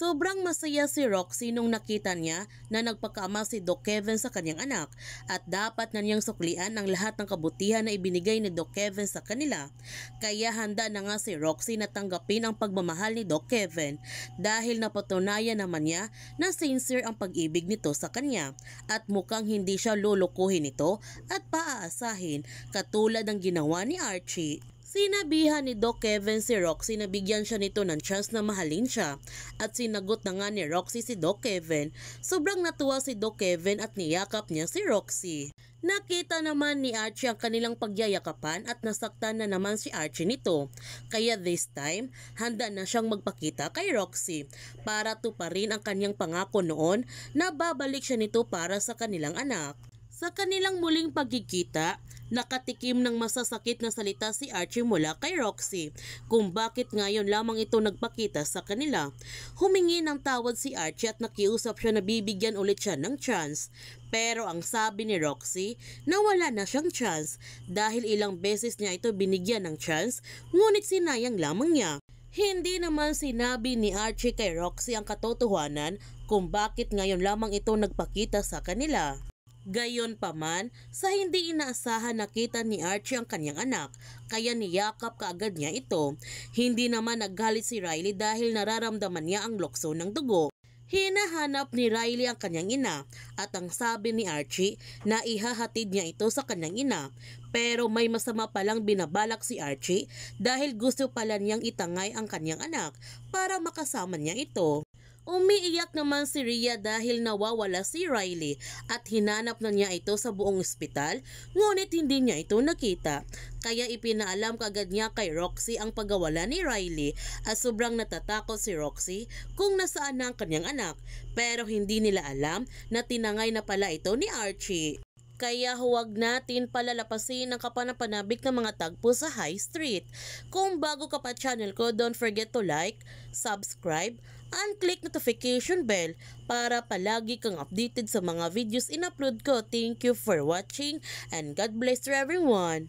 Sobrang masaya si Roxy nung nakita niya na nagpakaama si Doc Kevin sa kanyang anak at dapat na niyang suklian ang lahat ng kabutihan na ibinigay ni Doc Kevin sa kanila. Kaya handa na nga si Roxy na tanggapin ang pagmamahal ni Doc Kevin dahil napatunayan naman niya na sincere ang pag-ibig nito sa kanya at mukhang hindi siya lulukuhin nito at paaasahin katulad ng ginawa ni Archie. Sinabihan ni Doc Kevin si Roxy na bigyan siya nito ng chance na mahalin siya at sinagot na nga ni Roxy si Doc Kevin. Sobrang natuwa si Doc Kevin at niyakap niya si Roxy. Nakita naman ni Archie ang kanilang pagyayakapan at nasaktan na naman si Archie nito. Kaya this time, handa na siyang magpakita kay Roxy para tuparin ang kanyang pangako noon na babalik siya nito para sa kanilang anak. Sa kanilang muling pagkikita, nakatikim ng masasakit na salita si Archie mula kay Roxy kung bakit ngayon lamang ito nagpakita sa kanila. Humingi ng tawad si Archie at nakiusap siya na bibigyan ulit siya ng chance. Pero ang sabi ni Roxy na wala na siyang chance dahil ilang beses niya ito binigyan ng chance ngunit sinayang lamang niya. Hindi naman sinabi ni Archie kay Roxy ang katotohanan kung bakit ngayon lamang ito nagpakita sa kanila. Gayon pa man, sa hindi inaasahan nakita ni Archie ang kanyang anak, kaya niyakap kaagad niya ito. Hindi naman naggalit si Riley dahil nararamdaman niya ang lukso ng dugo. Hinahanap ni Riley ang kanyang ina at ang sabi ni Archie na ihahatid niya ito sa kanyang ina. Pero may masama palang binabalak si Archie dahil gusto pala niyang itangay ang kanyang anak para makasama niya ito. Umiiyak naman si Rhea dahil nawawala si Riley at hinanap na niya ito sa buong ospital ngunit hindi niya ito nakita. Kaya ipinaalam kagad niya kay Roxy ang pagkawala ni Riley at sobrang natatakot si Roxy kung nasaan na ang kanyang anak pero hindi nila alam na tinangay na pala ito ni Archie. Kaya huwag natin palalapasin ang kapanapanabik ng mga tagpo sa High Street. Kung bago ka pa channel ko, don't forget to like, subscribe, and click notification bell para palagi kang updated sa mga videos in-upload ko. Thank you for watching and God bless to everyone.